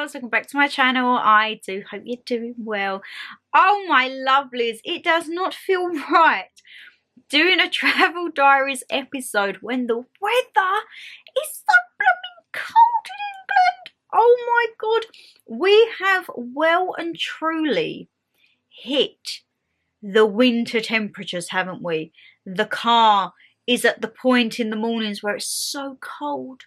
girls, welcome back to my channel. I do hope you're doing well. Oh my lovelies, it does not feel right doing a travel diaries episode when the weather is so blooming cold in England. Oh my god, we have well and truly hit the winter temperatures, haven't we? The car is at the point in the mornings where it's so cold.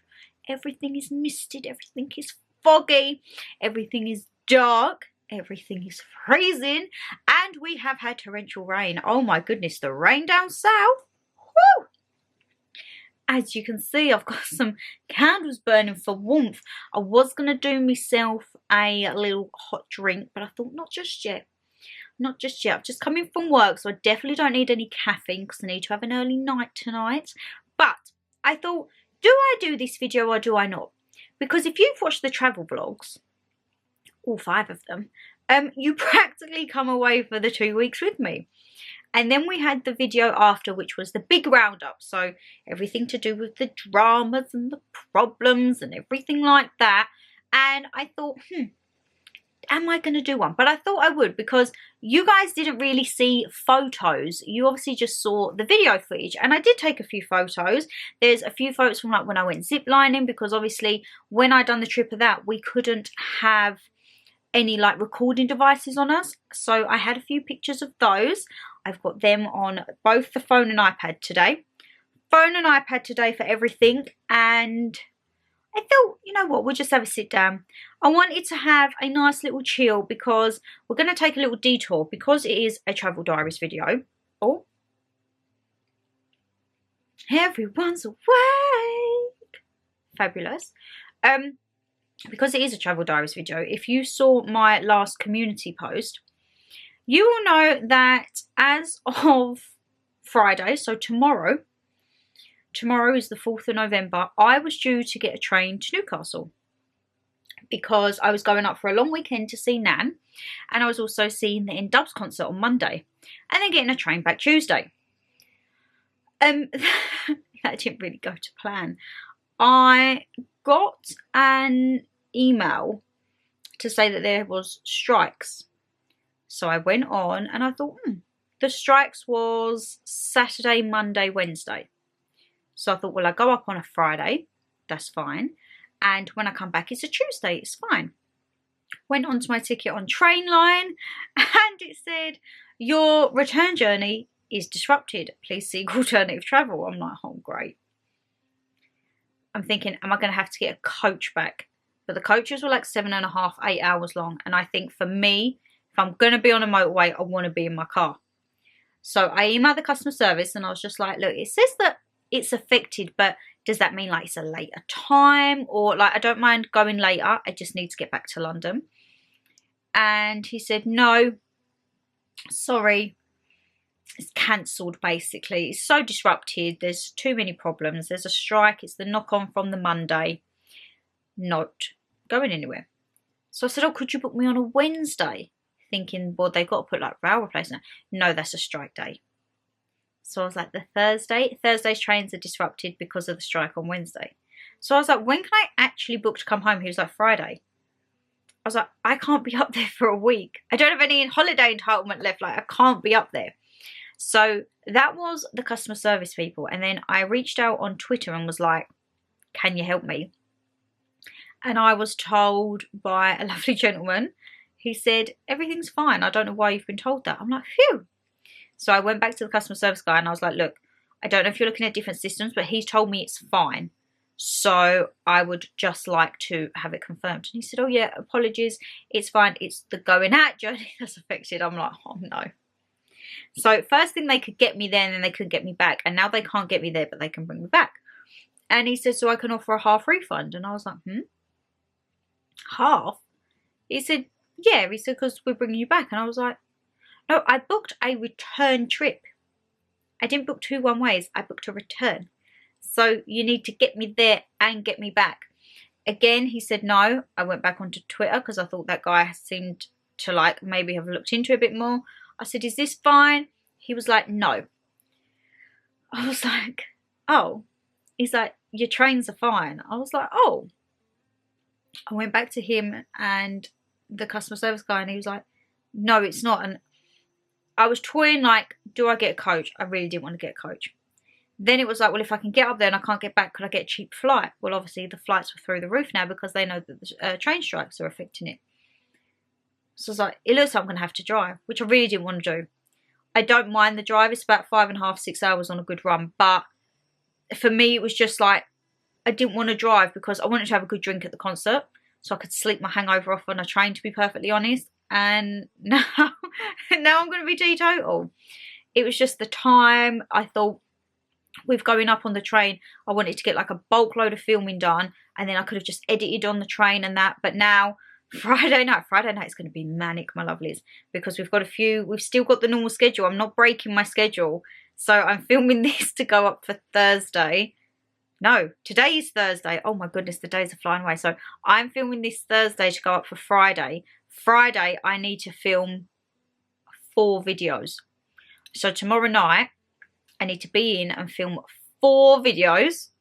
Everything is misted, everything is foggy, everything is dark, everything is freezing, and we have had torrential rain. Oh my goodness, the rain down south. Woo! As you can see, I've got some candles burning for warmth. I was going to do myself a little hot drink, but I thought not just yet. Not just yet. I've just come in from work, so I definitely don't need any caffeine because I need to have an early night tonight. But I thought, do I do this video or do I not? Because if you've watched the travel vlogs, all 5 of them, you practically come away for the 2 weeks with me. And then we had the video after, which was the big roundup. So everything to do with the dramas and the problems and everything like that. And I thought, am I going to do one? But I thought I would because you guys didn't really see photos. You obviously just saw the video footage, and I did take a few photos. There's a few photos from like when I went ziplining, because obviously when I done the trip of that, we couldn't have any like recording devices on us. So I had a few pictures of those. I've got them on both the phone and iPad today. Phone and iPad today for everything, and I thought, you know what, we'll just have a sit down. I wanted to have a nice little chill because we're going to take a little detour because it is a travel diaries video. Oh, everyone's awake. Fabulous. Because it is a travel diaries video, if you saw my last community post, you will know that as of Friday, so tomorrow is the 4th of November, I was due to get a train to Newcastle because I was going up for a long weekend to see Nan, and I was also seeing the N-Dubs concert on Monday and then getting a train back Tuesday. That didn't really go to plan. I got an email to say that there was strikes. So I went on and I thought, the strikes was Saturday, Monday, Wednesday. So I thought, well, I go up on a Friday, that's fine. And when I come back, it's a Tuesday, it's fine. Went onto my ticket on Trainline and it said, your return journey is disrupted. Please seek alternative travel. I'm like, oh, great. I'm thinking, am I going to have to get a coach back? But the coaches were like 7.5, 8 hours long. And I think for me, if I'm going to be on a motorway, I want to be in my car. So I emailed the customer service and I was just like, look, it says that it's affected, but does that mean like it's a later time, or like I don't mind going later, I just need to get back to London? And he said, no, sorry, it's cancelled basically. It's so disrupted, there's too many problems, there's a strike, it's the knock-on from the Monday, not going anywhere. So I said, oh, could you book me on a Wednesday? Thinking, well, they've got to put like rail replacement. No, that's a strike day. So I was like, Thursday's trains are disrupted because of the strike on Wednesday. So I was like, when can I actually book to come home? He was like, Friday. I was like, I can't be up there for a week. I don't have any holiday entitlement left. Like, I can't be up there. So that was the customer service people. And then I reached out on Twitter and was like, can you help me? And I was told by a lovely gentleman, he said, everything's fine. I don't know why you've been told that. I'm like, phew. So I went back to the customer service guy and I was like, look, I don't know if you're looking at different systems, but he's told me it's fine. So I would just like to have it confirmed. And he said, oh yeah, apologies, it's fine. It's the going out journey that's affected. I'm like, oh no. So first thing, they could get me there and then they couldn't get me back. And now they can't get me there, but they can bring me back. And he said, so I can offer a half refund. And I was like, half? He said, yeah. He said, because we're bringing you back. And I was like, no, I booked a return trip. I didn't book 2 one-ways. I booked a return. So you need to get me there and get me back. Again, he said no. I went back onto Twitter because I thought that guy seemed to like maybe have looked into it a bit more. I said, is this fine? He was like, no. I was like, oh. He's like, your trains are fine. I was like, oh. I went back to him and the customer service guy, and he was like, no, it's not. And I was toying like, do I get a coach? I really didn't want to get a coach. Then it was like, well, if I can get up there and I can't get back, could I get a cheap flight? Well, obviously the flights were through the roof now because they know that the train strikes are affecting it. So I was like, it looks like I'm going to have to drive, which I really didn't want to do. I don't mind the drive. It's about 5.5, 6 hours on a good run. But for me, it was just like, I didn't want to drive because I wanted to have a good drink at the concert so I could sleep my hangover off on a train, to be perfectly honest. And now I'm going to be teetotal. It was just the time. I thought with going up on the train, I wanted to get like a bulk load of filming done, and then I could have just edited on the train and that. But now Friday night is going to be manic, my lovelies, because we've still got the normal schedule. I'm not breaking my schedule. So I'm filming this to go up for Thursday. No, today is Thursday. Oh my goodness, the days are flying away. So I'm filming this Thursday to go up for Friday. Friday, I need to film 4 videos. So tomorrow night, I need to be in and film 4 videos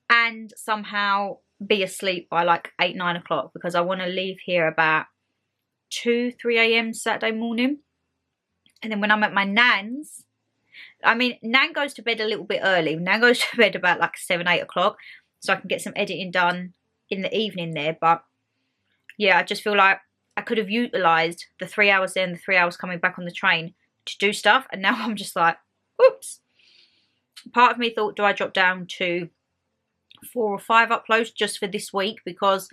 and somehow be asleep by like 8, 9 o'clock because I want to leave here about 2, 3 a.m. Saturday morning. And then when I'm at my nan's, I mean, Nan goes to bed a little bit early. Nan goes to bed about like 7, 8 o'clock. So I can get some editing done in the evening there. But yeah, I just feel like I could have utilised the 3 hours there and the 3 hours coming back on the train to do stuff. And now I'm just like, oops. Part of me thought, do I drop down to 4 or 5 uploads just for this week? Because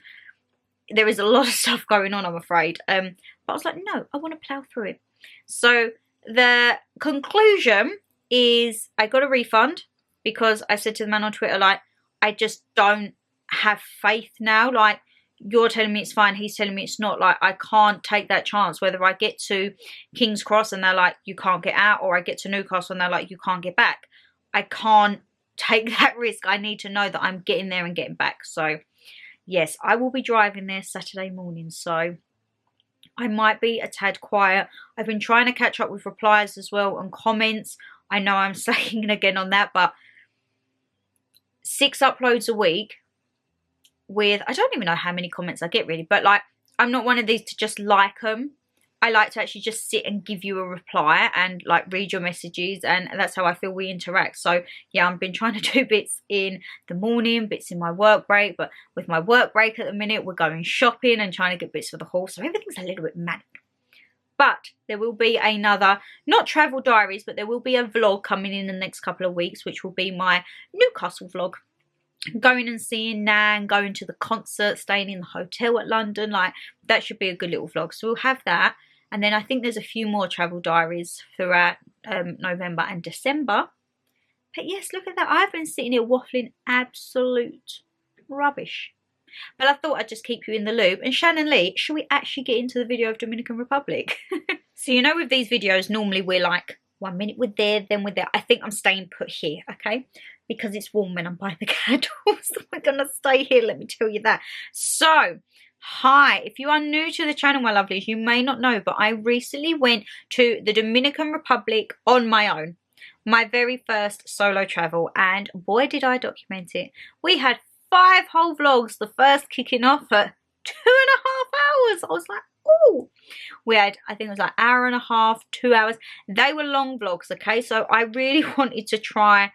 there is a lot of stuff going on, I'm afraid. But I was like, no, I want to plough through it. So the conclusion is I got a refund because I said to the man on Twitter, like, I just don't have faith now. Like, you're telling me it's fine, he's telling me it's not. Like, I can't take that chance. Whether I get to King's Cross and they're like, you can't get out, or I get to Newcastle and they're like, you can't get back. I can't take that risk. I need to know that I'm getting there and getting back. So yes, I will be driving there Saturday morning. So I might be a tad quiet. I've been trying to catch up with replies as well and comments. I know I'm slacking again on that, but 6 uploads a week with, I don't even know how many comments I get really, but like, I'm not one of these to just like them. I like to actually just sit and give you a reply and like read your messages, and that's how I feel we interact. So yeah, I've been trying to do bits in the morning, bits in my work break, but with my work break at the minute, we're going shopping and trying to get bits for the haul, so everything's a little bit manic. But there will be another, not travel diaries, but there will be a vlog coming in the next couple of weeks, which will be my Newcastle vlog. Going and seeing Nan, going to the concert, staying in the hotel at London, like that should be a good little vlog. So we'll have that. And then I think there's a few more travel diaries throughout November and December. But yes, look at that. I've been sitting here waffling absolute rubbish. But I thought I'd just keep you in the loop. And Shannon Lee, should we actually get into the video of Dominican Republic? So you know with these videos, normally we're like, 1 minute we're there, then we're there. I think I'm staying put here, okay? Because it's warm when I'm by the candles. We're going to stay here, let me tell you that. So, hi, if you are new to the channel, my lovelies, you may not know, but I recently went to the Dominican Republic on my own. My very first solo travel, and boy did I document it. We had 5 whole vlogs, the first kicking off at 2.5 hours. I was like, oh. We had, I think it was like 1.5 hours, 2 hours. They were long vlogs, okay? So I really wanted to try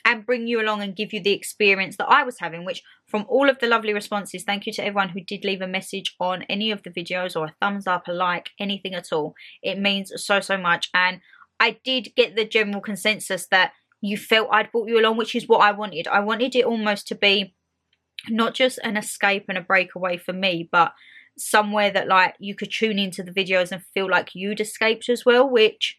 and bring you along and give you the experience that I was having, which from all of the lovely responses, thank you to everyone who did leave a message on any of the videos or a thumbs up, a like, anything at all. It means so, so much. And I did get the general consensus that you felt I'd brought you along, which is what I wanted. I wanted it almost to be not just an escape and a breakaway for me, but somewhere that like you could tune into the videos and feel like you'd escaped as well, which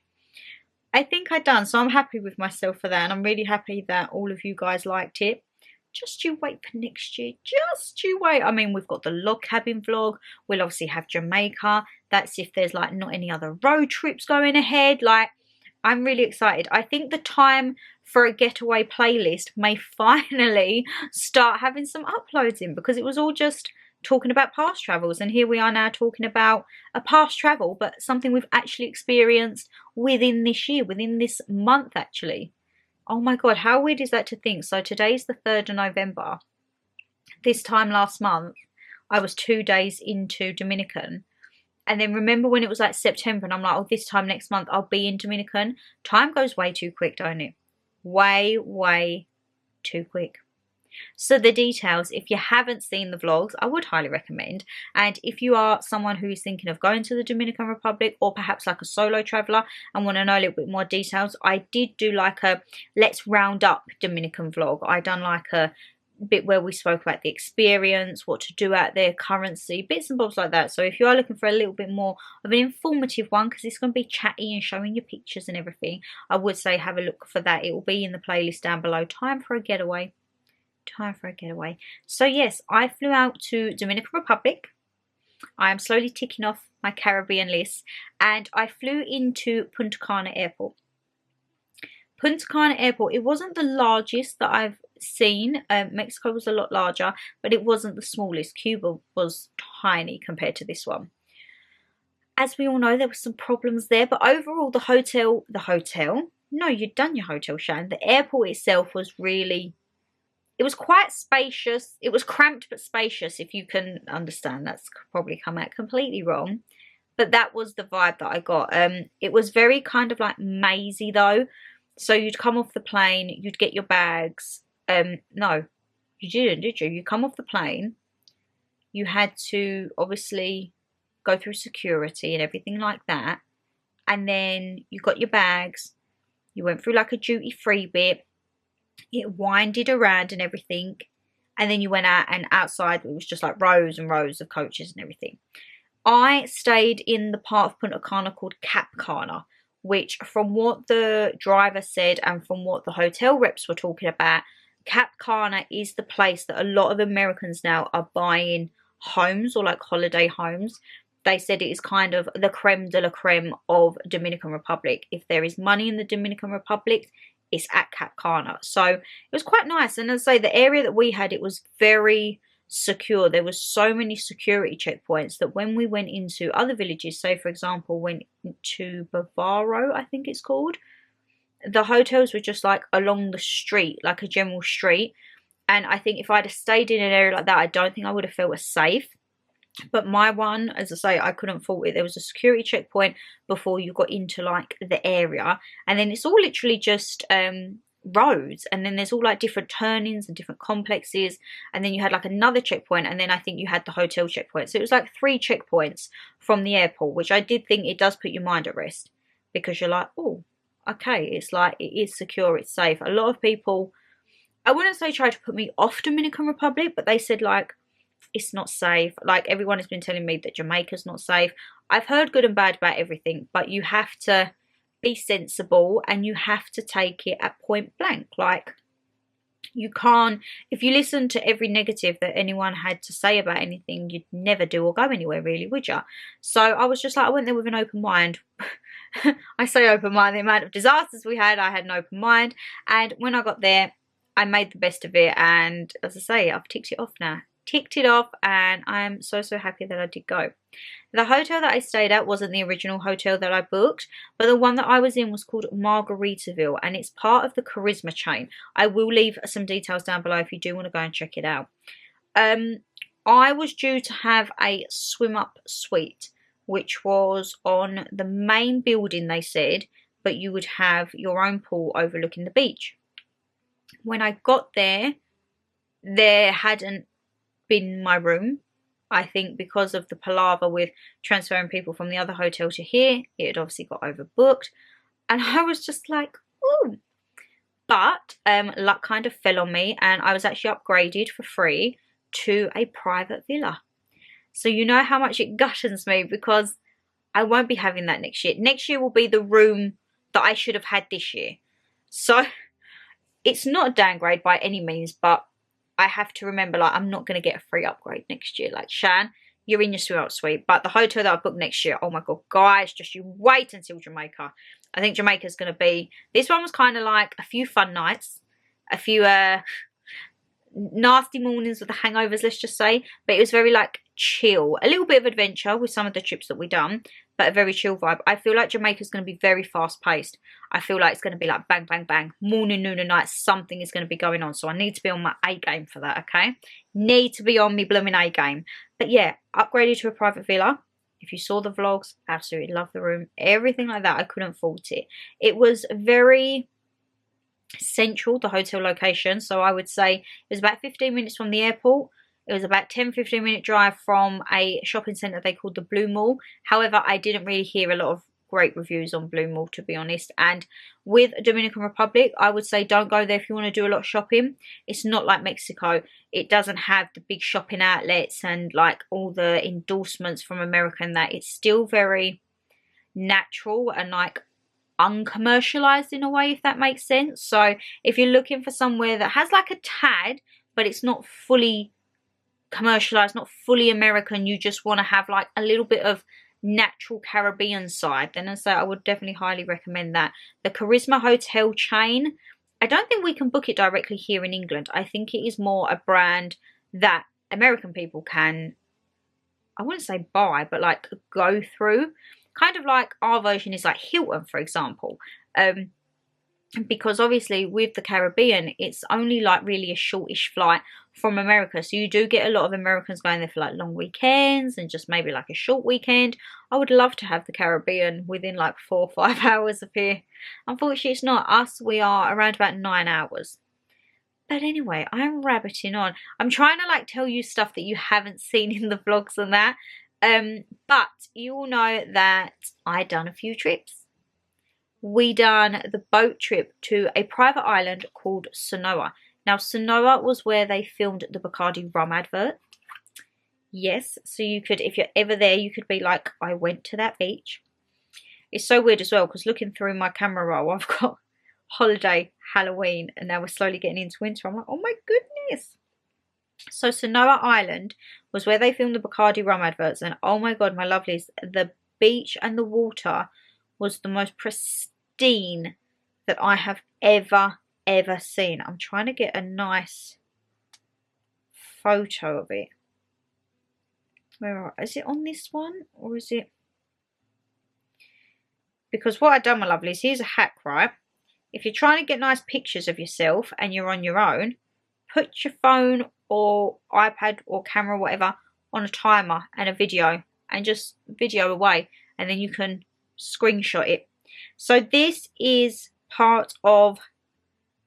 I think I'd done. So I'm happy with myself for that, and I'm really happy that all of you guys liked it. Just you wait for next year. Just you wait. I mean, we've got the log cabin vlog. We'll obviously have Jamaica. That's if there's like not any other road trips going ahead. Like, I'm really excited. I think the time for a getaway playlist may finally start having some uploads in, because it was all just talking about past travels, and here we are now talking about a past travel, but something we've actually experienced within this year, within this month actually. Oh my god, how weird is that to think? So today's the 3rd of November. This time last month I was 2 days into Dominican. And then remember when it was like September and I'm like, oh, this time next month I'll be in Dominican. Time goes way too quick, don't it? Way, way too quick. So the details, if you haven't seen the vlogs, I would highly recommend. And if you are someone who is thinking of going to the Dominican Republic, or perhaps like a solo traveller and want to know a little bit more details, I did do like a let's round up Dominican vlog. I done like a bit where we spoke about the experience, what to do out there, currency, bits and bobs like that. So if you are looking for a little bit more of an informative one, because it's going to be chatty and showing you pictures and everything, I would say have a look for that. It will be in the playlist down below. Time for a getaway. Time for a getaway. So yes, I flew out to Dominican Republic. I am slowly ticking off my Caribbean list, and I flew into Punta Cana Airport. Punta Cana Airport, it wasn't the largest that I've seen. Mexico was a lot larger, but it wasn't the smallest. Cuba was tiny compared to this one. As we all know, there were some problems there, but overall the hotel, no, you'd done your hotel, Shan. The airport itself was really, it was quite spacious. It was cramped but spacious, if you can understand. That's probably come out completely wrong. But that was the vibe that I got. It was very kind of like mazy though. So you'd come off the plane, you'd get your bags. No, you didn't, did you? You come off the plane. You had to obviously go through security and everything like that. And then you got your bags. You went through like a duty-free bit. It winded around and everything, and then you went out, and outside it was just like rows and rows of coaches and everything. I stayed in the part of Punta Cana called Cap Cana, which from what the driver said and from what the hotel reps were talking about, Cap Cana is the place that a lot of Americans now are buying homes, or like holiday homes. They said it is kind of the creme de la creme of Dominican Republic. If there is money in the Dominican Republic, it's at Cap Cana. So it was quite nice. And as I say, the area that we had, it was very secure. There was so many security checkpoints that when we went into other villages, say for example, went to Bavaro, I think it's called, the hotels were just like along the street, like a general street. And I think if I'd have stayed in an area like that, I don't think I would have felt as safe. But my one, as I say, I couldn't fault it. There was a security checkpoint before you got into like the area, and then it's all literally just roads, and then there's all like different turnings and different complexes, and then you had like another checkpoint, and then I think you had the hotel checkpoint. So it was like 3 checkpoints from the airport, which I did think it does put your mind at rest, because you're like, oh, okay, it's like it is secure, it's safe. A lot of people, I wouldn't say try to put me off Dominican Republic, but they said like, it's not safe. Like everyone has been telling me that Jamaica's not safe. I've heard good and bad about everything, but you have to be sensible and you have to take it at point blank. Like you can't, if you listen to every negative that anyone had to say about anything, you'd never do or go anywhere really, would you? So I was just like, I went there with an open mind. I say open mind, the amount of disasters we had, I had an open mind. And when I got there, I made the best of it. And as I say, I've ticked it off now. Ticked it off, and I'm so happy that I did go. The hotel that I stayed at wasn't the original hotel that I booked, but the one that I was in was called Margaritaville, and it's part of the Charisma chain. I will leave some details down below if you do want to go and check it out. I was due to have a swim up suite, which was on the main building, they said, but you would have your own pool overlooking the beach. When I got there, there hadn't been my room. I think because of the palaver with transferring people from the other hotel to here, it had obviously got overbooked, and I was just like, ooh. But luck kind of fell on me, and I was actually upgraded for free to a private villa. So you know how much it guttens me, because I won't be having that next year. Next year will be the room that I should have had this year. So it's not a downgrade by any means, but I have to remember, like, I'm not going to get a free upgrade next year. Like, Shan, you're in your swim up suite. But the hotel that I booked next year, oh my God, guys, just you wait until Jamaica. I think Jamaica's going to be, this one was kind of like a few fun nights, a few nasty mornings with the hangovers, let's just say. But it was very, like, chill. A little bit of adventure with some of the trips that we done. but a very chill vibe. I feel like Jamaica's going to be very fast paced. I feel like it's going to be like bang, bang, bang. Morning, noon and night, something is going to be going on. So I need to be on my A game for that, okay? Need to be on me blooming A game. But yeah, upgraded to a private villa. If you saw the vlogs, absolutely love the room. Everything like that, I couldn't fault it. It was very central, the hotel location. So I would say it was about 15 minutes from the airport. It was about 10-15 minute drive from a shopping centre they called the Blue Mall. However, I didn't really hear a lot of great reviews on Blue Mall, to be honest. And with Dominican Republic, I would say don't go there if you want to do a lot of shopping. It's not like Mexico. It doesn't have the big shopping outlets and like all the endorsements from America and that. It's still very natural and like uncommercialized in a way, if that makes sense. So if you're looking for somewhere that has like a tad, but it's not fully commercialized, not fully American, you just want to have like a little bit of natural Caribbean side, then I would definitely highly recommend that. The Charisma Hotel chain, I don't think we can book it directly here in England. I think it is more a brand that American people can, I wouldn't say buy, but like go through. Kind of like our version is like Hilton, for example. Because obviously with the Caribbean, it's only like really a shortish flight from America. So you do get a lot of Americans going there for like long weekends and just maybe like a short weekend. I would love to have the Caribbean within like 4 or 5 hours of here. Unfortunately, it's not us. We are around about 9 hours. But anyway, I'm rabbiting on. I'm trying to like tell you stuff that you haven't seen in the vlogs and that. But you all know that I done a few trips. We done the boat trip to a private island called Sanoa. Now, Sanoa was where they filmed the Bacardi rum advert. Yes, so you could, if you're ever there, you could be like, I went to that beach. It's so weird as well, because looking through my camera roll, I've got holiday, Halloween, and now we're slowly getting into winter. I'm like, oh my goodness. So Sanoa Island was where they filmed the Bacardi rum adverts, and oh my god, my lovelies, the beach and the water was the most pristine that I have ever seen. I'm trying to get a nice photo of it. Is it on this one or is it? Because what I've done, my lovelies, here's a hack, right? If you're trying to get nice pictures of yourself and you're on your own, put your phone or iPad or camera or whatever on a timer and a video and just video away, and then you can screenshot it. So this is part of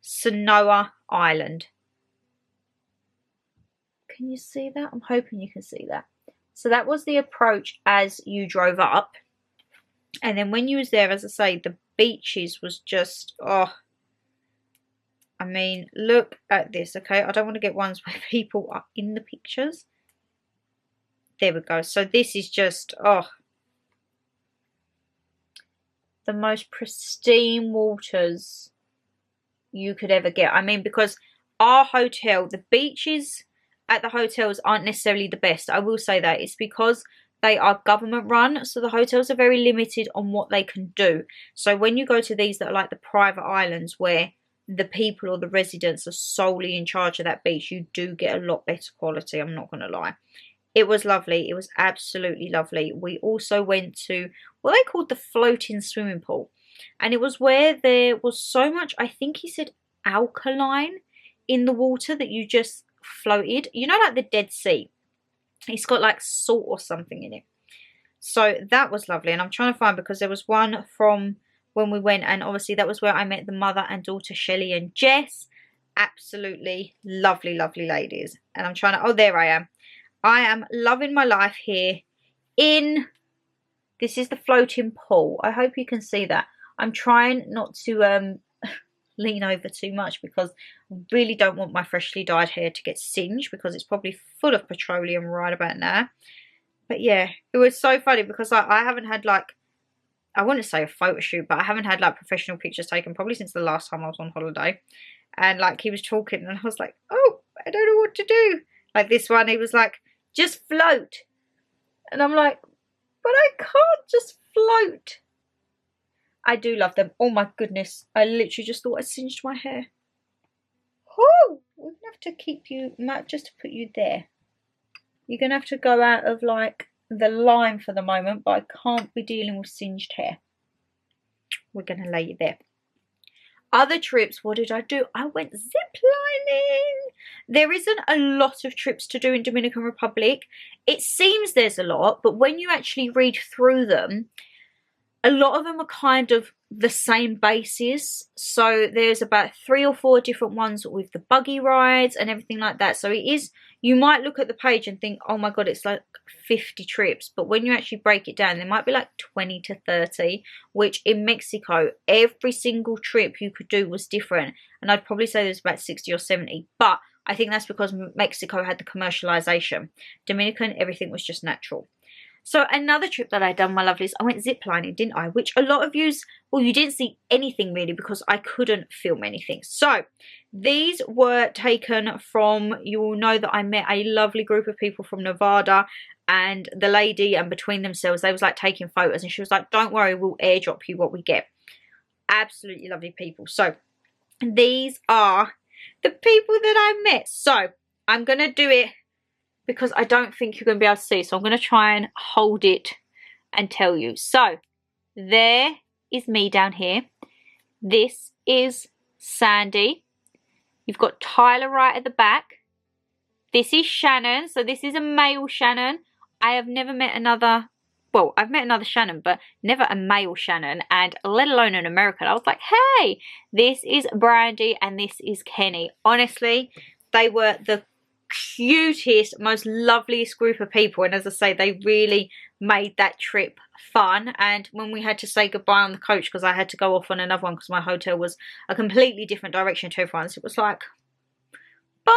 Sanoa Island. Can you see that? I'm hoping you can see that. So that was the approach as you drove up. And then when you was there, as I say, the beaches was just, oh, I mean, look at this, okay? I don't want to get ones where people are in the pictures. There we go. So this is just, oh, the most pristine waters you could ever get. I mean, because our hotel, the beaches at the hotels aren't necessarily the best. I will say that. It's because they are government run, so the hotels are very limited on what they can do. So when you go to these that are like the private islands where the people or the residents are solely in charge of that beach, you do get a lot better quality, I'm not going to lie. It was lovely. It was absolutely lovely. We also went to what they called the floating swimming pool. And it was where there was so much, I think he said alkaline in the water that you just floated. You know, like the Dead Sea. It's got like salt or something in it. So that was lovely. And I'm trying to find, because there was one from when we went, and obviously that was where I met the mother and daughter, Shelley and Jess. Absolutely lovely, lovely ladies. And I'm trying to, oh, there I am. I am loving my life here in, this is the floating pool. I hope you can see that. I'm trying not to lean over too much because I really don't want my freshly dyed hair to get singed, because it's probably full of petroleum right about now. But yeah, it was so funny because I haven't had like, I wouldn't say a photo shoot, but I haven't had like professional pictures taken probably since the last time I was on holiday. And like he was talking and I was like, oh, I don't know what to do. Like this one, he was like, just float. And I'm like, but I can't just float. I do love them. Oh my goodness. I literally just thought I singed my hair. Oh, we're going to have to keep you, Matt, just to put you there. You're going to have to go out of like the line for the moment, but I can't be dealing with singed hair. We're going to lay it there. Other trips, what did I do? I went ziplining. There isn't a lot of trips to do in Dominican Republic. It seems there's a lot, but when you actually read through them, a lot of them are kind of the same basis. So there's about 3 or 4 different ones with the buggy rides and everything like that. So it is, you might look at the page and think, oh my God, it's like 50 trips. But when you actually break it down, there might be like 20 to 30, which in Mexico, every single trip you could do was different. And I'd probably say there's about 60 or 70. But I think that's because Mexico had the commercialization. Dominican, everything was just natural. So another trip that I done, my lovelies, I went ziplining, didn't I? Which a lot of yous, well, you didn't see anything really because I couldn't film anything. So these were taken from, you will know that I met a lovely group of people from Nevada, and the lady, and between themselves, they was like taking photos, and she was like, don't worry, we'll airdrop you what we get. Absolutely lovely people. So these are the people that I met. So I'm going to do it because I don't think you're going to be able to see. So I'm going to try and hold it and tell you. So there is me down here. This is Sandy. You've got Tyler right at the back. This is Shannon. So this is a male Shannon. I have never met another, well, I've met another Shannon, but never a male Shannon, and let alone an American. I was like, hey, this is Brandy and this is Kenny. Honestly, they were the cutest, most loveliest group of people, and as I say, they really made that trip fun. And when we had to say goodbye on the coach, because I had to go off on another one because my hotel was a completely different direction to everyone's, it was like bye.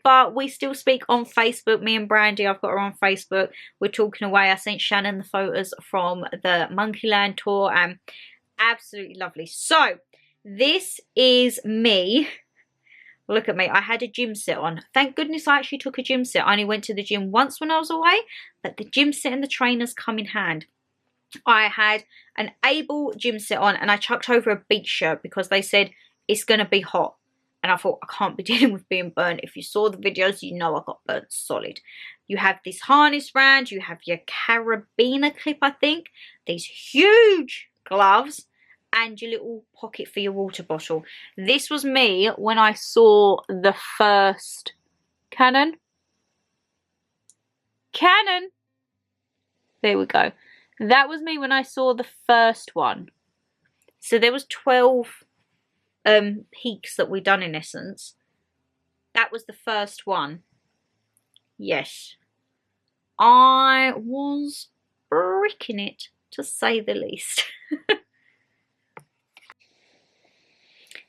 But we still speak on Facebook, me and Brandy. I've got her on Facebook. We're talking away. I sent Shannon the photos from the Monkeyland tour, and absolutely lovely. So this is me. Look at me. I had a gym set on. Thank goodness I actually took a gym set. I only went to the gym once when I was away, but the gym set and the trainers come in hand. I had an Able gym set on, and I chucked over a beach shirt because they said it's going to be hot. And I thought, I can't be dealing with being burnt. If you saw the videos, you know I got burnt solid. You have this harness round. You have your carabiner clip, I think. These huge gloves. And your little pocket for your water bottle. This was me when I saw the first Canon. There we go. That was me when I saw the first one. So there was 12 peaks that we done in essence. That was the first one. Yes. I was bricking it, to say the least.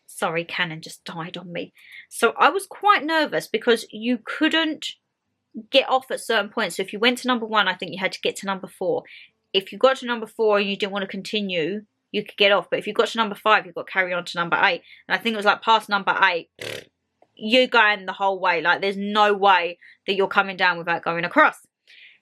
Sorry, Canon just died on me. So I was quite nervous because you couldn't get off at certain points. So if you went to number 1, I think you had to get to number 4. If you got to number 4 and you didn't want to continue, you could get off. But if you got to number 5, you've got to carry on to number 8. And I think it was like past number 8, you're going the whole way. Like there's no way that you're coming down without going across.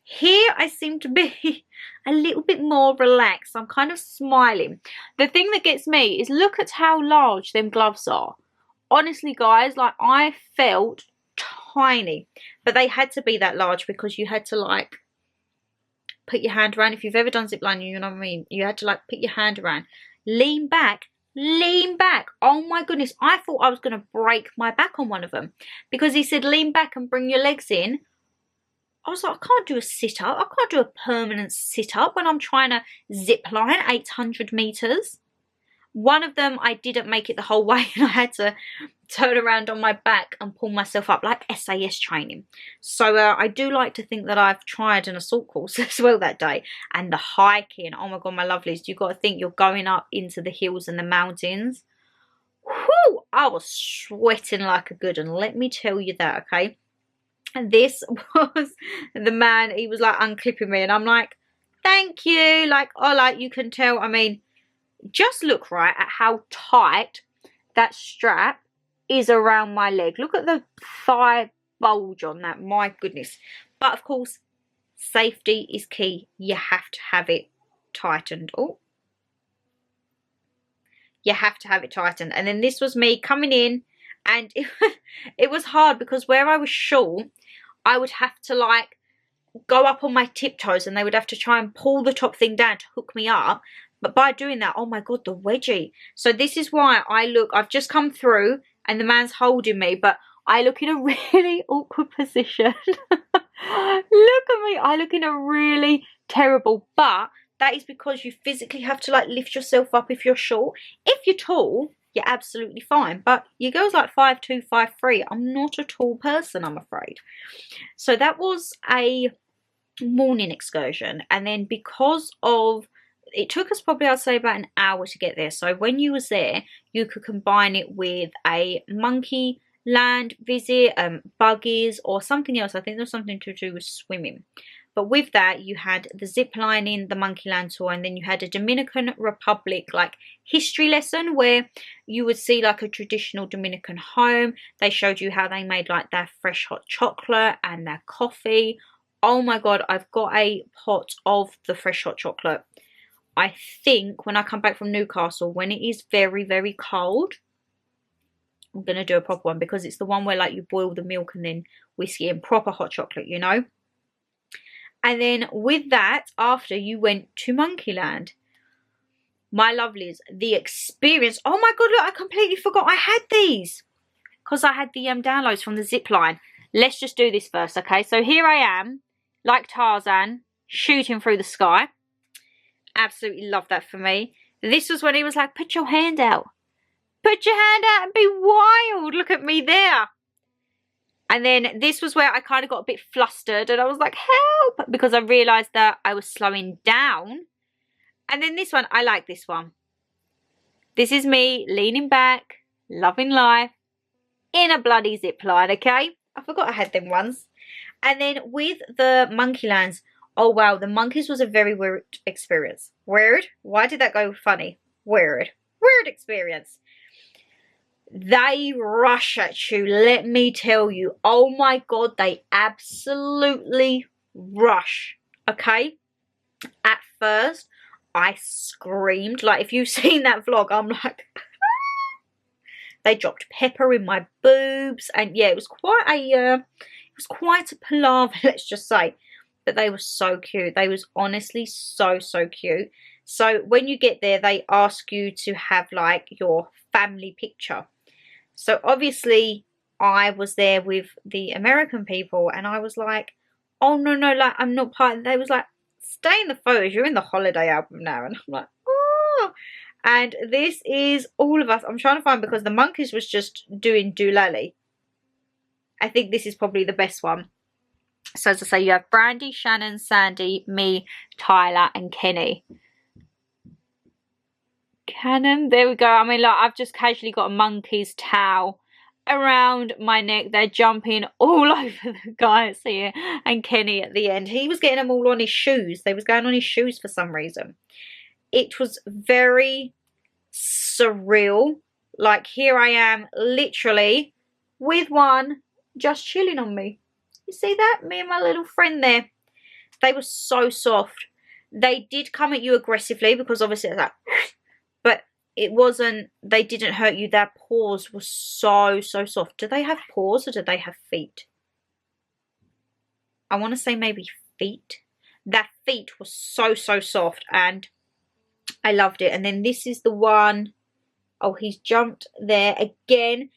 Here I seem to be a little bit more relaxed. I'm kind of smiling. The thing that gets me is look at how large them gloves are. Honestly, guys, like I felt tiny. But they had to be that large because you had to like put your hand around. If you've ever done ziplining, you know what I mean. You had to like put your hand around. Lean back. Lean back. Oh my goodness. I thought I was going to break my back on one of them. Because he said lean back and bring your legs in. I was like, I can't do a sit-up. I can't do a permanent sit-up when I'm trying to zip line 800 meters. One of them, I didn't make it the whole way, and I had to turn around on my back and pull myself up like SAS training. So I do like to think that I've tried an assault course as well that day. And the hiking, oh my God, my lovelies, you've got to think you're going up into the hills and the mountains. Whew, I was sweating like a good one, let me tell you that, okay? And this was the man, he was like unclipping me, and I'm like, thank you. Like, oh, like you can tell, I mean, just look right at how tight that strap is around my leg. Look at the thigh bulge on that, my goodness. But of course, safety is key. You have to have it tightened. Oh, you have to have it tightened. And then this was me coming in, and it was hard because where I was short, I would have to like go up on my tiptoes and they would have to try and pull the top thing down to hook me up. But by doing that, oh my God, the wedgie. So this is why I've just come through and the man's holding me, but I look in a really awkward position. Look at me. I look in a really terrible, but that is because you physically have to like lift yourself up if you're short. If you're tall, you're absolutely fine. But your girl's like 5'2", 5'3". I'm not a tall person, I'm afraid. So that was a morning excursion. And then because of, it took us probably, I'd say, about an hour to get there. So when you was there, you could combine it with a monkey land visit, buggies, or something else. I think there's something to do with swimming. But with that, you had the zip lining, the monkey land tour, and then you had a Dominican Republic like history lesson where you would see like a traditional Dominican home. They showed you how they made like their fresh hot chocolate and their coffee. Oh my God, I've got a pot of the fresh hot chocolate. I think when I come back from Newcastle, when it is very, very cold, I'm going to do a proper one, because it's the one where like you boil the milk and then whiskey and proper hot chocolate, you know. And then with that, after you went to Monkeyland, my lovelies, the experience. Oh my God, look, I completely forgot I had these because I had the downloads from the zip line. Let's just do this first, okay? So here I am, like Tarzan, shooting through the sky. Absolutely love that for me. This was when he was like, put your hand out. Put your hand out and be wild. Look at me there. And then this was where I kind of got a bit flustered and I was like, help, because I realised that I was slowing down. And then this one, I like this one. This is me leaning back, loving life, in a bloody zip line, okay? I forgot I had them ones. And then with the Monkeylands, oh wow, the monkeys was a very weird experience. Weird? Why did that go funny? Weird. Weird experience. They rush at you, let me tell you. Oh my God, they absolutely rush, okay? At first, I screamed. Like, if you've seen that vlog, I'm like... They dropped pepper in my boobs. And yeah, it was quite a palaver, let's just say. But they were so cute. They was honestly so, so cute. So when you get there, they ask you to have like your family picture. So obviously I was there with the American people and I was like, oh no, like I'm not part. They was like, stay in the photos. You're in the holiday album now. And I'm like, oh. And this is all of us. I'm trying to find, because the monkeys was just doing doolally. I think this is probably the best one. So as I say, you have Brandy, Shannon, Sandy, me, Tyler and Kenny. Cannon, there we go. I mean, like, I've just casually got a monkey's towel around my neck. They're jumping all over the guys here. And Kenny at the end, he was getting them all on his shoes. They was going on his shoes for some reason. It was very surreal. Like, here I am literally with one just chilling on me. You see that? Me and my little friend there. They were so soft. They did come at you aggressively because obviously it's like... But it wasn't, they didn't hurt you. Their paws were so, so soft. Do they have paws or do they have feet? I want to say maybe feet. Their feet were so, so soft and I loved it. And then this is the one, oh, he's jumped there again.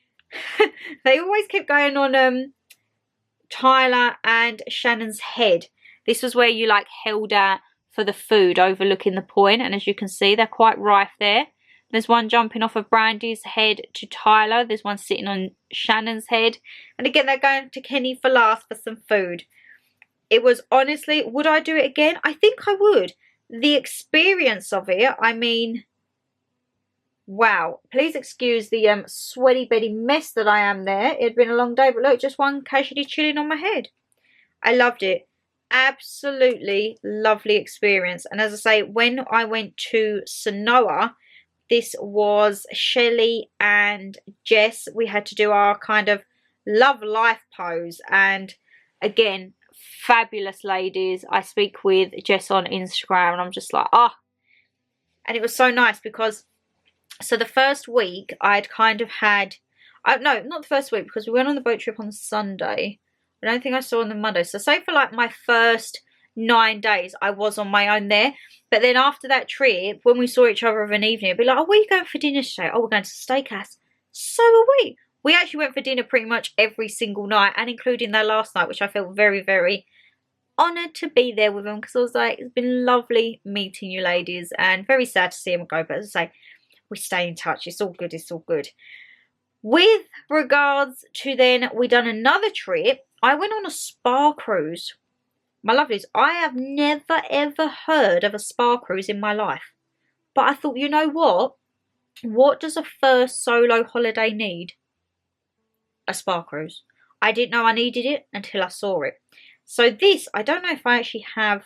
They always kept going on Tyler and Shannon's head. This was where you like held out for the food overlooking the point, and as you can see, they're quite rife there. There's one jumping off of Brandy's head to Tyler. There's one sitting on Shannon's head, and again they're going to Kenny for last for some food. It was honestly, would I do it again? I think I would. The experience of it, I mean, wow. Please excuse the sweaty beddy mess that I am there. It had been a long day, but look, just one casually chilling on my head. I loved it. Absolutely lovely experience. And as I say, when I went to Sanoa, this was Shelley and Jess. We had to do our kind of love life pose, and again, fabulous ladies. I speak with Jess on Instagram and I'm just like, oh. And it was so nice because, so the first week I'd kind of had, no, not the first week, because we went on the boat trip on Sunday. I don't think I saw on the Monday. So say for like my first 9 days, I was on my own there. But then after that trip, when we saw each other of an evening, it'd be like, oh, where are you going for dinner today? Oh, we're going to the steakhouse. So are we. We actually went for dinner pretty much every single night, and including that last night, which I felt very, very honoured to be there with him, because I was like, it's been lovely meeting you ladies, and very sad to see him go. But as I say, we stay in touch. It's all good. It's all good. With regards to then, we done another trip. I went on a spa cruise. My lovelies, I have never ever heard of a spa cruise in my life. But I thought, you know what? What does a first solo holiday need? A spa cruise. I didn't know I needed it until I saw it. So this, I don't know if I actually have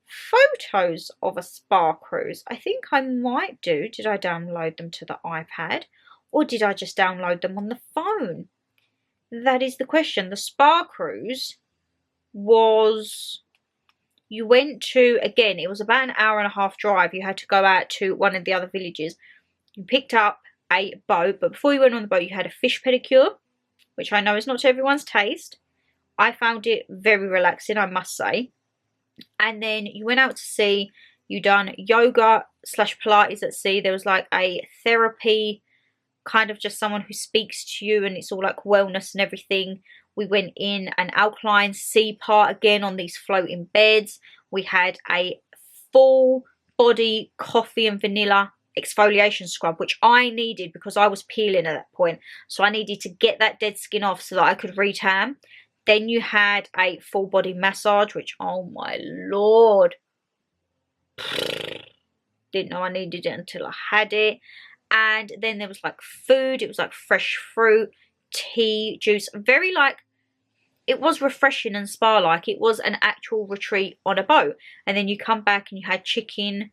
photos of a spa cruise. I think I might do. Did I download them to the iPad? Or did I just download them on the phone? That is the question. The spa cruise was, you went to, again, it was about an hour and a half drive. You had to go out to one of the other villages. You picked up a boat, but before you went on the boat, you had a fish pedicure, which I know is not to everyone's taste. I found it very relaxing, I must say. And then you went out to sea. You done yoga / Pilates at sea. There was like a therapy, kind of just someone who speaks to you, and it's all like wellness and everything. We went in an alkaline sea part again on these floating beds. We had a full body coffee and vanilla exfoliation scrub, which I needed because I was peeling at that point. So I needed to get that dead skin off so that I could re-tan. Then you had a full body massage, which, oh my lord, didn't know I needed it until I had it. And then there was like food. It was like fresh fruit, tea, juice, very like, it was refreshing and spa-like. It was an actual retreat on a boat. And then you come back and you had chicken,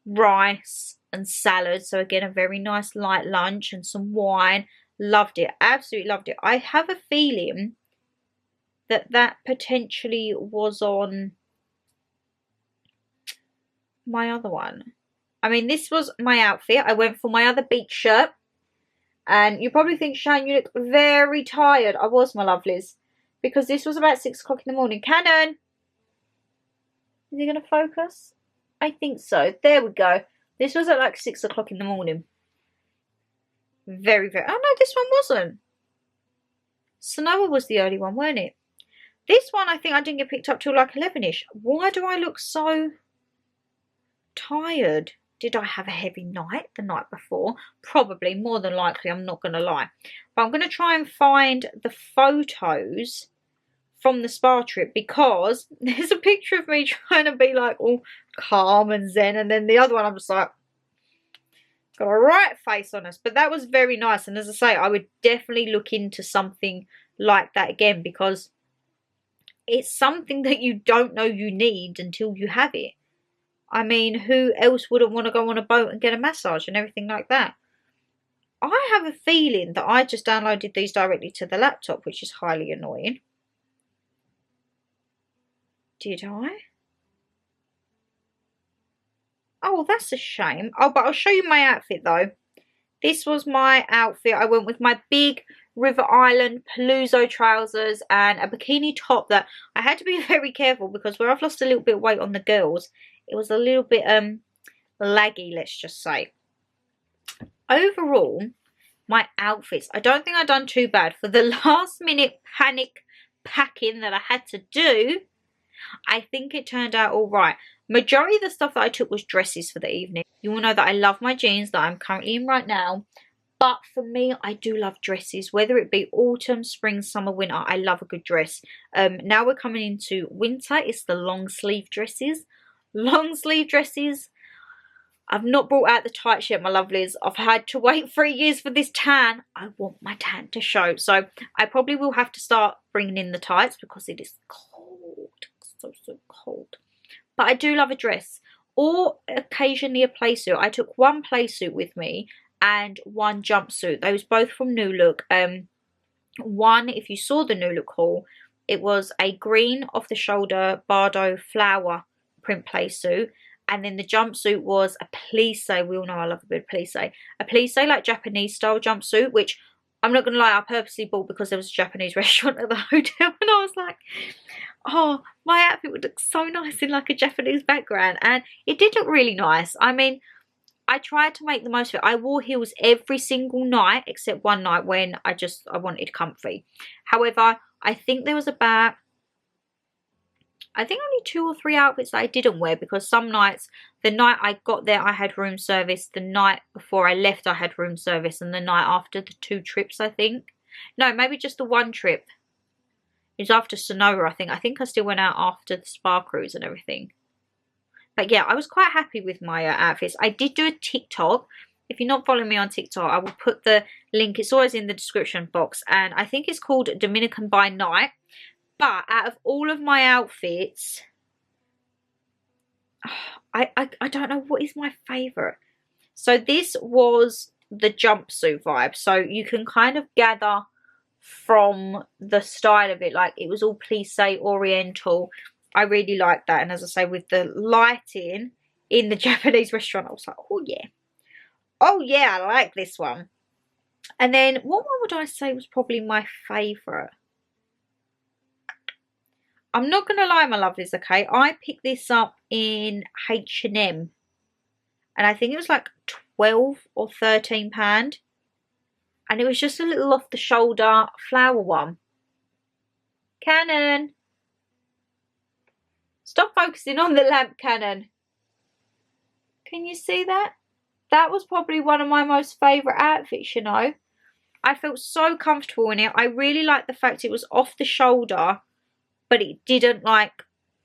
rice and salad. So again, a very nice light lunch and some wine. Loved it. Absolutely loved it. I have a feeling that that potentially was on my other one. I mean, this was my outfit. I went for my other beach shirt. And you probably think, Shan, you look very tired. I was, my lovelies. Because this was about 6 o'clock in the morning. Canon! Is he going to focus? I think so. There we go. This was at like 6 o'clock in the morning. Very, very... Oh, no, this one wasn't. Sonoa was the early one, weren't it? This one, I think I didn't get picked up till like 11ish. Why do I look so tired? Did I have a heavy night the night before? Probably, more than likely, I'm not going to lie. But I'm going to try and find the photos from the spa trip, because there's a picture of me trying to be like all calm and zen, and then the other one I'm just like, got a right face on us. But that was very nice, and as I say, I would definitely look into something like that again, because it's something that you don't know you need until you have it. I mean, who else wouldn't want to go on a boat and get a massage and everything like that? I have a feeling that I just downloaded these directly to the laptop, which is highly annoying. Did I? Oh, that's a shame. Oh, but I'll show you my outfit though. This was my outfit. I went with my big River Island Paluzzo trousers and a bikini top that I had to be very careful, because where I've lost a little bit of weight on the girls, it was a little bit laggy, let's just say. Overall, my outfits, I don't think I've done too bad. For the last minute panic packing that I had to do, I think it turned out all right. Majority of the stuff that I took was dresses for the evening. You all know that I love my jeans that I'm currently in right now. But for me, I do love dresses. Whether it be autumn, spring, summer, winter, I love a good dress. Now we're coming into winter. It's the long sleeve dresses. Long sleeve dresses. I've not brought out the tights yet, my lovelies. I've had to wait 3 years for this tan. I want my tan to show. So I probably will have to start bringing in the tights, because it is cold. So cold. But I do love a dress, or occasionally a play suit. I took one play suit with me and one jumpsuit. They was both from New Look. One, if you saw the New Look haul, it was a green off the shoulder Bardo flower print play suit. And then the jumpsuit was a plissé. We all know I love a bit of plissé. A plissé like Japanese style jumpsuit, which I'm not going to lie, I purposely bought because there was a Japanese restaurant at the hotel, and I was like, oh, my outfit would look so nice in like a Japanese background, and it did look really nice. I mean, I tried to make the most of it. I wore heels every single night except one night when I wanted comfy. However, I think there was about, I think only 2 or 3 outfits that I didn't wear, because some nights, the night I got there I had room service, the night before I left I had room service, and the night after, the 2 trips I think. No, maybe just the 1 trip. It was after Sonora I think. I think I still went out after the spa cruise and everything. But yeah, I was quite happy with my outfits. I did do a TikTok. If you're not following me on TikTok, I will put the link. It's always in the description box. And I think it's called Dominican by Night. But out of all of my outfits, I don't know what is my favourite. So this was the jumpsuit vibe. So you can kind of gather from the style of it. Like, it was all plissé oriental. I really liked that. And as I say, with the lighting in the Japanese restaurant, I was like, oh yeah. Oh yeah, I like this one. And then what one would I say was probably my favourite? I'm not going to lie, my lovelies, okay? I picked this up in H&M. And I think it was like £12 or £13. And it was just a little off-the-shoulder flower one. Cannon! Stop focusing on the lamp, Cannon. Can you see that? That was probably one of my most favourite outfits, you know. I felt so comfortable in it. I really liked the fact it was off the shoulder, but it didn't like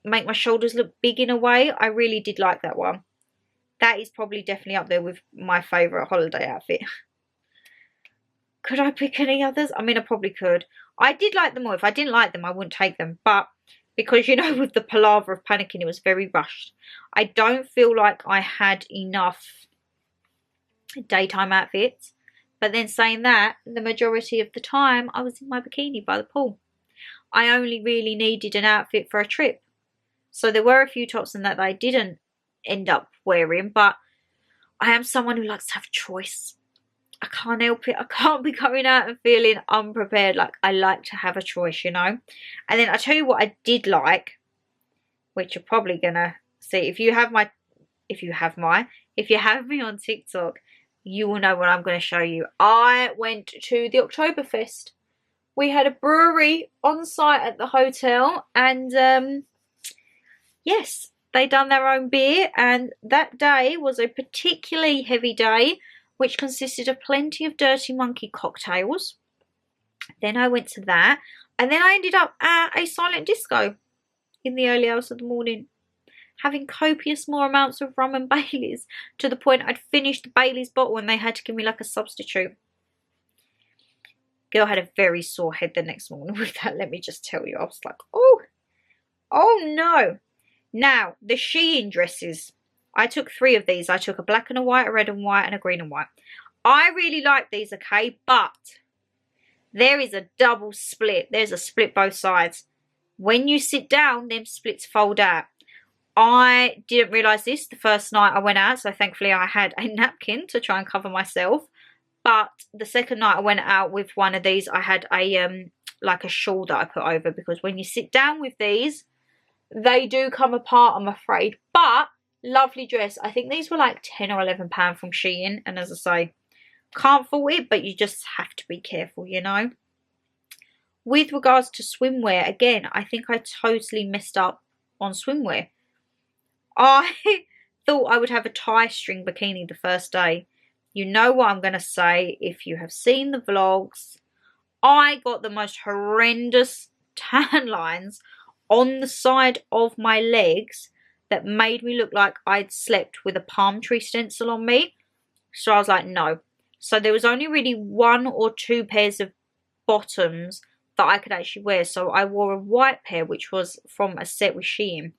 make my shoulders look big in a way. I really did like that one. That is probably definitely up there with my favourite holiday outfit. Could I pick any others? I mean, I probably could. I did like them all. If I didn't like them, I wouldn't take them. But because, you know, with the palaver of panicking, it was very rushed. I don't feel like I had enough daytime outfits. But then saying that, the majority of the time, I was in my bikini by the pool. I only really needed an outfit for a trip. So there were a few tops in that I didn't end up wearing. But I am someone who likes to have choice. I can't help it. I can't be going out and feeling unprepared. Like, I like to have a choice, you know. And then I tell you what I did like, which you're probably gonna see if you have me on TikTok, you will know what I'm going to show you. I went to the Oktoberfest. We had a brewery on site at the hotel, and yes, they done their own beer, and that day was a particularly heavy day, which consisted of plenty of Dirty Monkey cocktails. Then I went to that, and then I ended up at a silent disco in the early hours of the morning, having copious more amounts of rum and Baileys, to the point I'd finished the Baileys bottle and they had to give me like a substitute. Girl had a very sore head the next morning with that, let me just tell you. I was like, oh no. Now, the Shein dresses. I took 3 of these. I took a black and a white, a red and white, and a green and white. I really like these, okay, but there is a double split. There's a split both sides. When you sit down, them splits fold out. I didn't realise this the first night I went out, so thankfully I had a napkin to try and cover myself. But the second night I went out with one of these, I had a like a shawl that I put over, because when you sit down with these, they do come apart, I'm afraid. But lovely dress. I think these were like £10 or £11 from Shein, and as I say, can't fault it, but you just have to be careful, you know. With regards to swimwear, again, I think I totally messed up on swimwear. I thought I would have a tie string bikini the first day. You know what I'm going to say. If you have seen the vlogs, I got the most horrendous tan lines on the side of my legs that made me look like I'd slept with a palm tree stencil on me. So I was like, no. So there was only really 1 or 2 pairs of bottoms that I could actually wear. So I wore a white pair, which was from a set with Shein.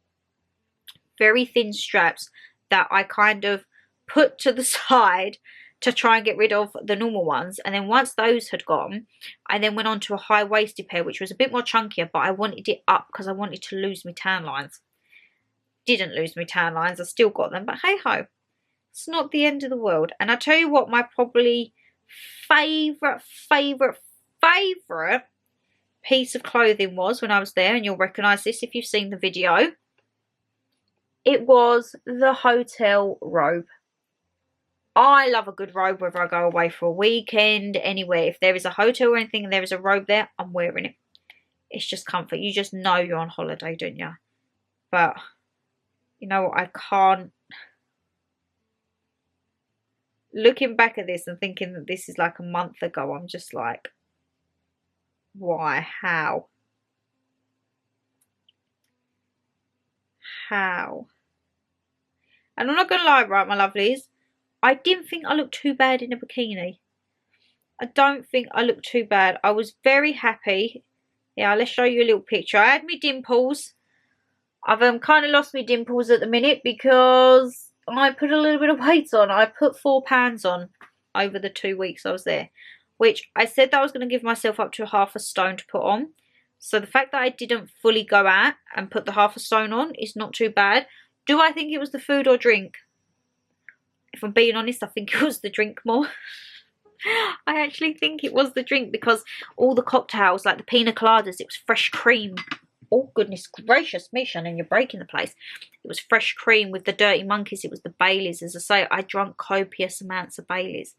Very thin straps that I kind of put to the side to try and get rid of the normal ones. And then once those had gone, I then went on to a high-waisted pair, which was a bit more chunkier, but I wanted it up because I wanted to lose my tan lines. Didn't lose my tan lines. I still got them, but hey-ho. It's not the end of the world. And I tell you what, my probably favourite piece of clothing was when I was there, and you'll recognise this if you've seen the video, it was the hotel robe. I love a good robe, whether I go away for a weekend, anywhere. If there is a hotel or anything and there is a robe there, I'm wearing it. It's just comfort. You just know you're on holiday, don't you? But, you know, I can't. Looking back at this and thinking that this is like a month ago, I'm just like, why? How? How? And I'm not going to lie, right, my lovelies, I didn't think I looked too bad in a bikini. I don't think I looked too bad. I was very happy. Yeah, let's show you a little picture. I had my dimples. I've kind of lost my dimples at the minute because I put a little bit of weight on. I put 4 pounds on over the 2 weeks I was there, which I said that I was going to give myself up to half a stone to put on. So the fact that I didn't fully go out and put the half a stone on is not too bad. Do I think it was the food or drink? If I'm being honest, I think it was the drink more. I actually think it was the drink, because all the cocktails, like the pina coladas, it was fresh cream. Oh, goodness gracious me, Shannon, you're breaking the place. It was fresh cream with the Dirty Monkeys. It was the Baileys. As I say, I drank copious amounts of Baileys.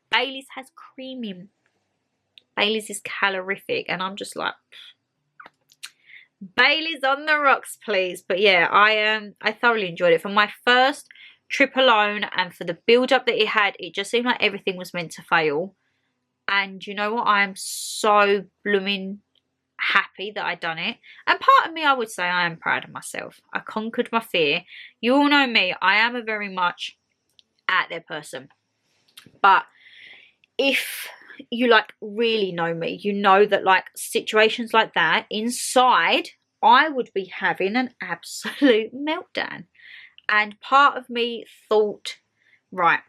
Baileys has cream in. Baileys is calorific, and I'm just like, Baileys on the rocks, please. But yeah, I thoroughly enjoyed it. For my first trip alone, and for the build up that it had, it just seemed like everything was meant to fail. And you know what, I am so blooming happy that I done it. And part of me, I would say, I am proud of myself. I conquered my fear. You all know me, I am a very much out there person. But if you like really know me, you know that like situations like that, inside I would be having an absolute meltdown. And part of me thought, right,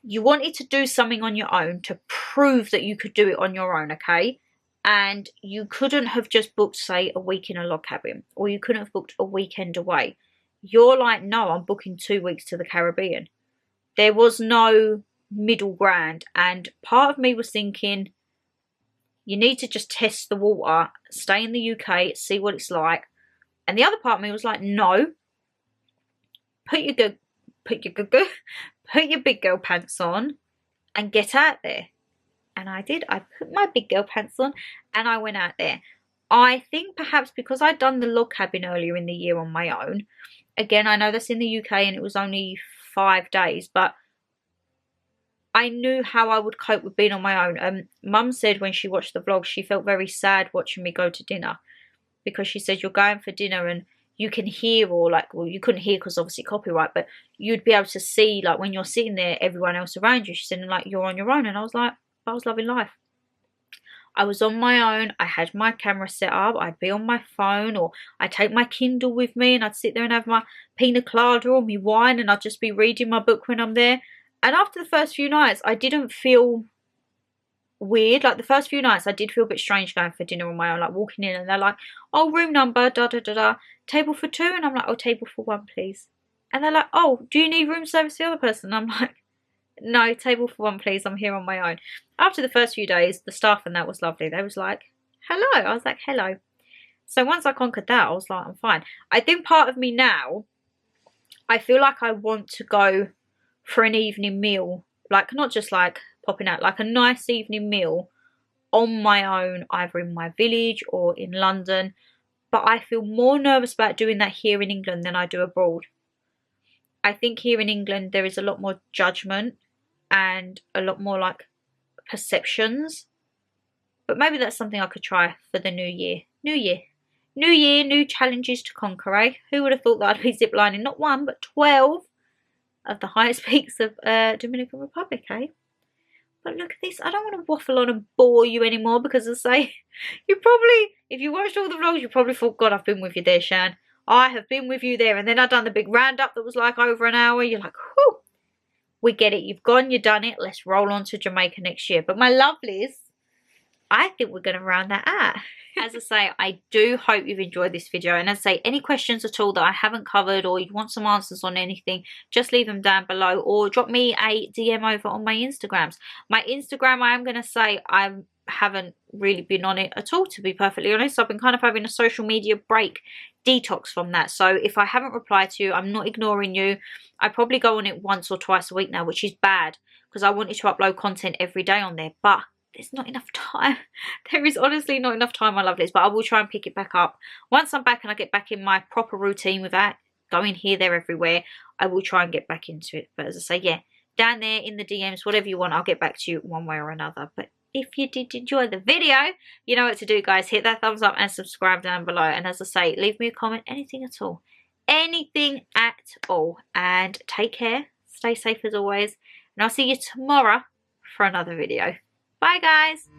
you wanted to do something on your own to prove that you could do it on your own, okay? And you couldn't have just booked, say, a week in a log cabin, or you couldn't have booked a weekend away. You're like, no, I'm booking 2 weeks to the Caribbean. There was no middle ground. And part of me was thinking, you need to just test the water, stay in the UK, see what it's like. And the other part of me was like, no. Put your big girl pants on and get out there. And I did. I put my big girl pants on and I went out there. I think perhaps because I'd done the log cabin earlier in the year on my own. Again, I know that's in the UK and it was only 5 days, but I knew how I would cope with being on my own. Mum said when she watched the vlog, she felt very sad watching me go to dinner, because she said, you're going for dinner and you can hear, or like, well, you couldn't hear because obviously copyright, but you'd be able to see, like, when you're sitting there, everyone else around you. She said, like, you're on your own. And I was like, I was loving life. I was on my own. I had my camera set up. I'd be on my phone, or I'd take my Kindle with me and I'd sit there and have my pina colada or my wine, and I'd just be reading my book when I'm there. And after the first few nights, I didn't feel weird. Like the first few nights I did feel a bit strange going for dinner on my own, like walking in and they're like, oh, room number, da da da da, table for 2, and I'm like, oh, table for 1 please. And they're like, oh, do you need room service for the other person? And I'm like, no, table for 1 please, I'm here on my own. After the first few days, the staff and that was lovely. They was like, hello. I was like, hello. So once I conquered that, I was like, I'm fine. I think part of me now, I feel like I want to go for an evening meal, like not just like popping out, like a nice evening meal on my own, either in my village or in London. But I feel more nervous about doing that here in England than I do abroad. I think here in England there is a lot more judgment and a lot more like perceptions. But maybe that's something I could try for the new year. New year, new challenges to conquer, eh? Who would have thought that I'd be ziplining not 1 but 12 of the highest peaks of Dominican Republic, eh? But look at this. I don't want to waffle on and bore you anymore, because I say, you probably, if you watched all the vlogs, you probably thought, God, I've been with you there, Shan. I have been with you there. And then I done the big roundup that was like over an hour. You're like, whew, we get it. You've gone, you've done it. Let's roll on to Jamaica next year. But my lovelies, I think we're going to round that out. As I say, I do hope you've enjoyed this video, and as I say, any questions at all that I haven't covered or you want some answers on anything, just leave them down below or drop me a DM over on my Instagrams. My Instagram, I am going to say I haven't really been on it at all, to be perfectly honest. I've been kind of having a social media break, detox from that. So if I haven't replied to you, I'm not ignoring you. I probably go on it once or twice a week now, which is bad because I wanted to upload content every day on there, but there's not enough time. There is honestly not enough time, my lovelies, but I will try and pick it back up. Once I'm back and I get back in my proper routine without going here, there, everywhere, I will try and get back into it. But as I say, yeah, down there in the DMs, whatever you want, I'll get back to you one way or another. But if you did enjoy the video, you know what to do, guys. Hit that thumbs up and subscribe down below. And as I say, leave me a comment, anything at all. Anything at all. And take care. Stay safe as always. And I'll see you tomorrow for another video. Bye, guys.